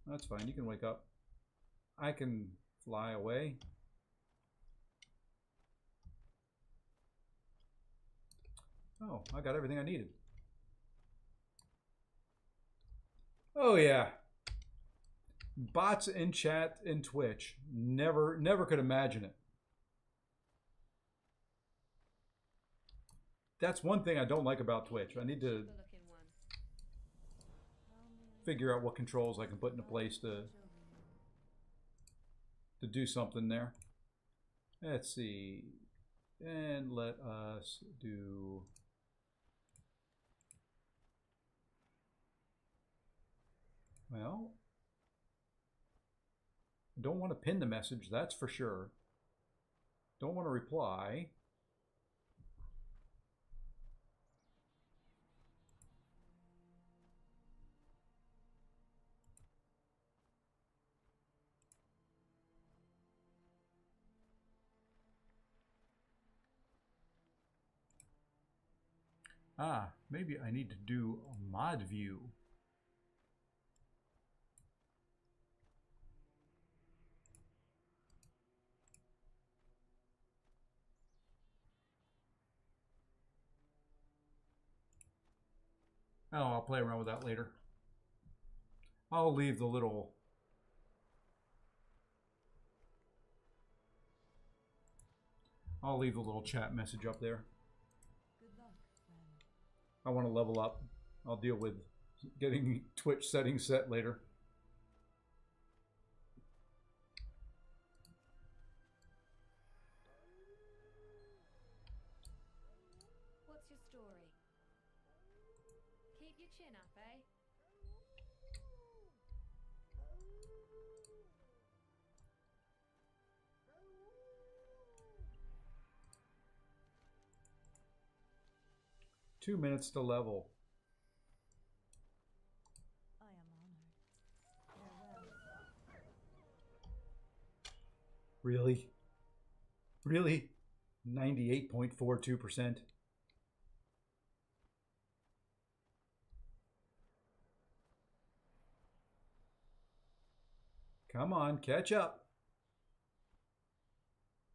That's fine, you can wake up. I can fly away. Oh, I got everything I needed. Oh yeah. Bots in chat in Twitch. Never could imagine it. That's one thing I don't like about Twitch. I need to figure out what controls I can put into place to do something there. Let's see. And let us do... Well, I don't want to pin the message, that's for sure. Don't want to reply. Ah, maybe I need to do a mod view. Oh, I'll play around with that later. I'll leave the little... chat message up there. Good luck, friend. I want to level up. I'll deal with getting Twitch settings set later. What's your story? Keep your chin up, eh? Two minutes to level. I am honored. Farewell. Really? Really? 98.42%. Come on, catch up.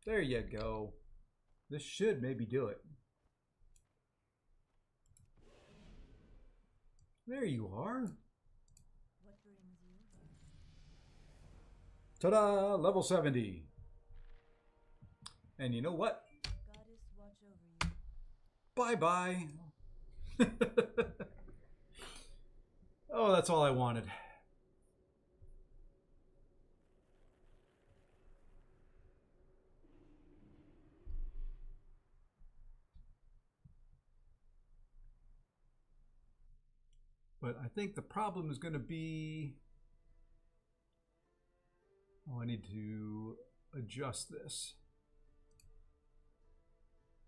There you go. This should maybe do it. There you are. What brings you here? Ta-da! Level 70. And you know what? Goddess watch over you. Bye-bye. Oh, that's all I wanted. But I think the problem is going to be... Oh, I need to adjust this.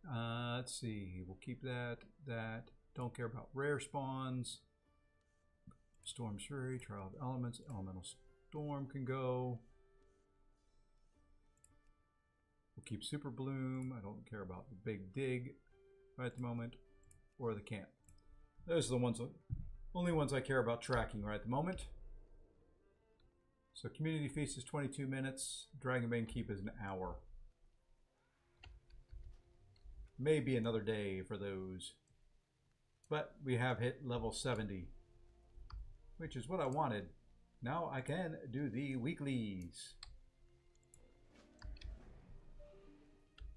Let's see. We'll keep that. Don't care about rare spawns. Storm's Fury, Trial of Elements, Elemental Storm can go. We'll We'll keep Super Bloom. I don't care about the Big Dig right at the moment, or the camp. Those are the ones, only ones I care about tracking right at the moment. So Community Feast is 22 minutes. Dragonbane Keep is an hour. Maybe another day for those. But we have hit level 70, which is what I wanted. Now I can do the weeklies.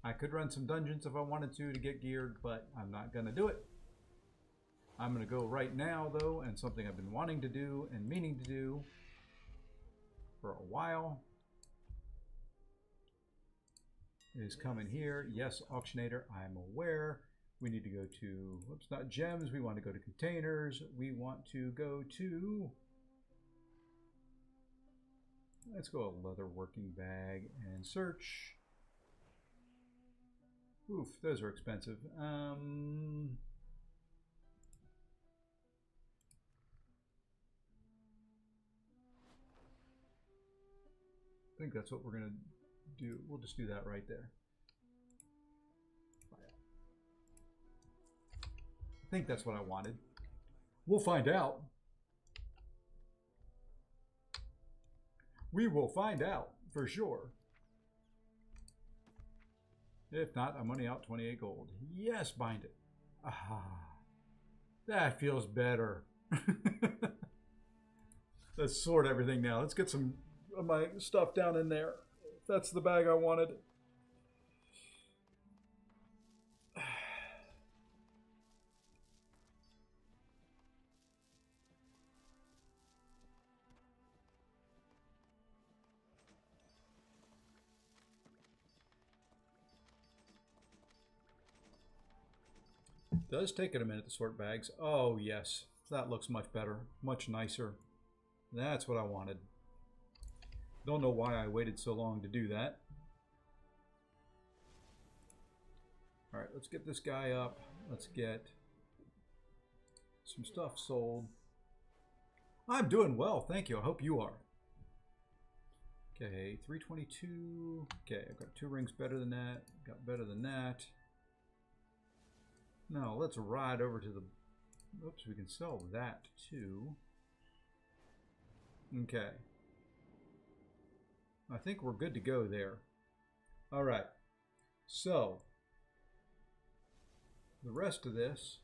I could run some dungeons if I wanted to get geared, but I'm not going to do it. I'm going to go right now, though, and something I've been wanting to do and meaning to do for a while is come in here. Yes, Auctionator, I'm aware. We need to go to, whoops, not gems. We want to go to containers. We want to go to, let's go a leather working bag and search. Oof, those are expensive. I think that's what we're going to do. We'll just do that right there. I think that's what I wanted. We'll find out. We will find out for sure. If not, I'm money out 28 gold. Yes, bind it. Ah, that feels better. Let's sort everything now. Let's get some of my stuff down in there. That's the bag I wanted. Does take it a minute to sort bags. Oh yes, that looks much better, much nicer. That's what I wanted. Don't know why I waited so long to do that. All right, let's get this guy up. Let's get some stuff sold. I'm doing well, thank you. I hope you are. Okay, 322. Okay, I've got 2 rings better than that. Got better than that. Now let's ride over to the, oops, we can sell that too. Okay. I think we're good to go there. All right. So the rest of this,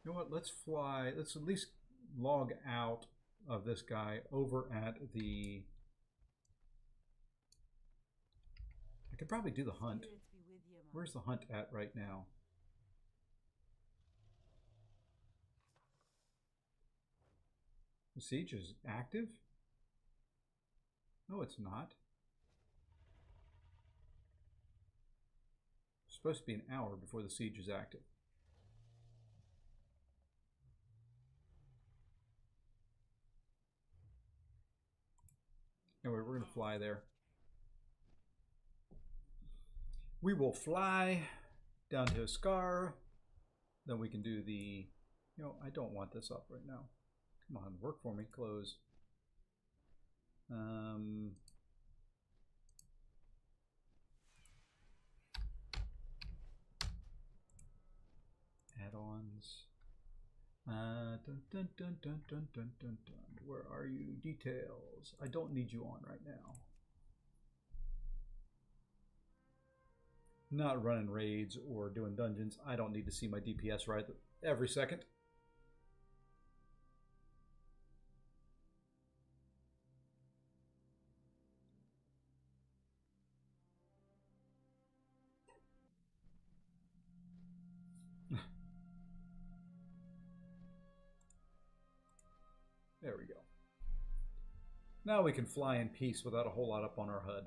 you know what, let's fly, let's at least log out of this guy over at the, I could probably do the hunt. Where's the hunt at right now? The siege is active? No, it's not. It's supposed to be an hour before the siege is active. Anyway, we're going to fly there. We will fly down to Scar. Then we can do the, you know, I don't want this up right now. Come on, work for me, close. Add-ons. Where are you? Details. I don't need you on right now. Not running raids or doing dungeons. I don't need to see my DPS right every second. There we go. Now we can fly in peace without a whole lot up on our HUD.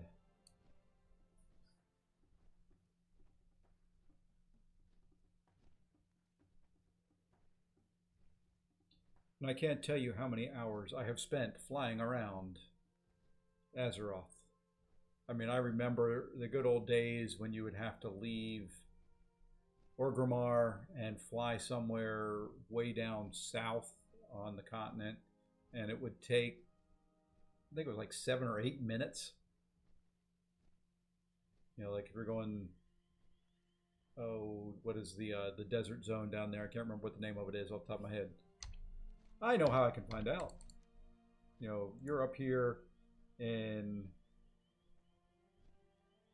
And I can't tell you how many hours I have spent flying around Azeroth. I mean, I remember the good old days when you would have to leave Orgrimmar and fly somewhere way down south on the continent, and it would take, I think it was like 7 or 8 minutes You know, like if you're going, oh, what is the desert zone down there? I can't remember what the name of it is off the top of my head. I know how I can find out. You know, you're up here in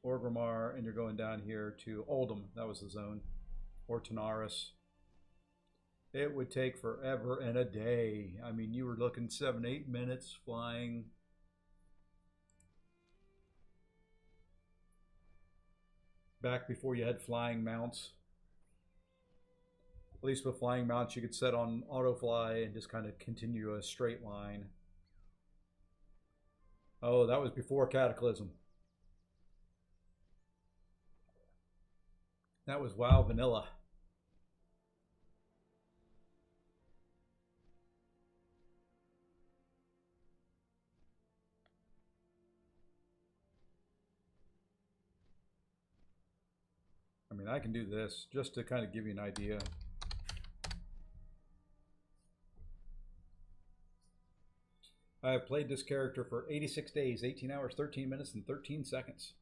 Orgrimmar and you're going down here to Oldham. That was the zone. Or Tanaris. It would take forever and a day. I mean, you were looking 7-8 minutes flying. Back before you had flying mounts. At least with flying mounts, you could set on autofly and just kind of continue a straight line. Oh, that was before Cataclysm. That was WoW Vanilla. I mean, I can do this just to kind of give you an idea. I have played this character for 86 days, 18 hours, 13 minutes, and 13 seconds.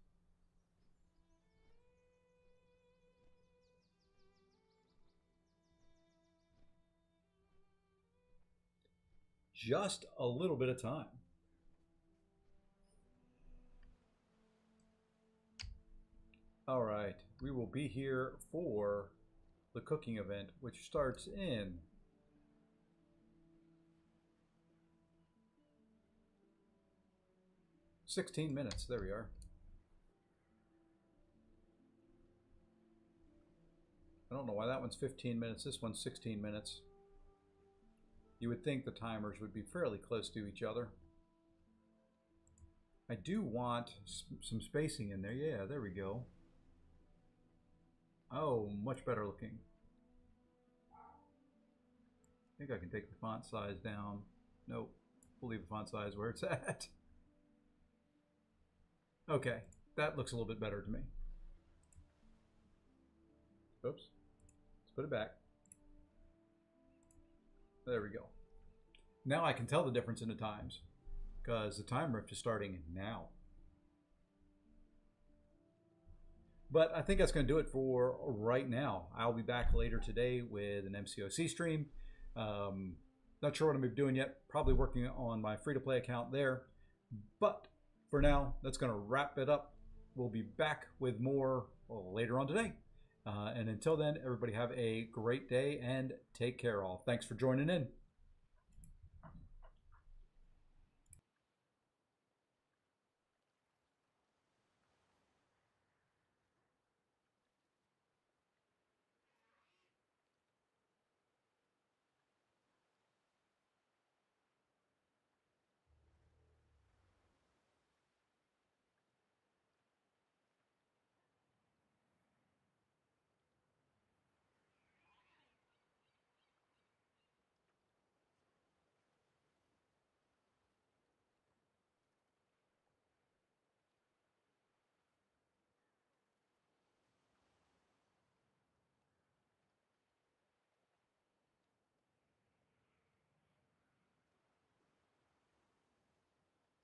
Just a little bit of time. All right, we will be here for the cooking event, which starts in 16 minutes. There we are. I don't know why that one's 15 minutes. This one's 16 minutes. You would think the timers would be fairly close to each other. I do want some spacing in there. Yeah, there we go. Oh, much better looking. I think I can take the font size down. Nope. We'll leave the font size where it's at. Okay, that looks a little bit better to me. Oops. Let's put it back. There we go. Now I can tell the difference in the times because the time rift is starting now. But I think that's going to do it for right now. I'll be back later today with an MCOC stream. Not sure what I'm going to be doing yet. Probably working on my free-to-play account there. But for now, that's going to wrap it up. We'll be back with more later on today. And until then, everybody have a great day and take care all. Thanks for joining in.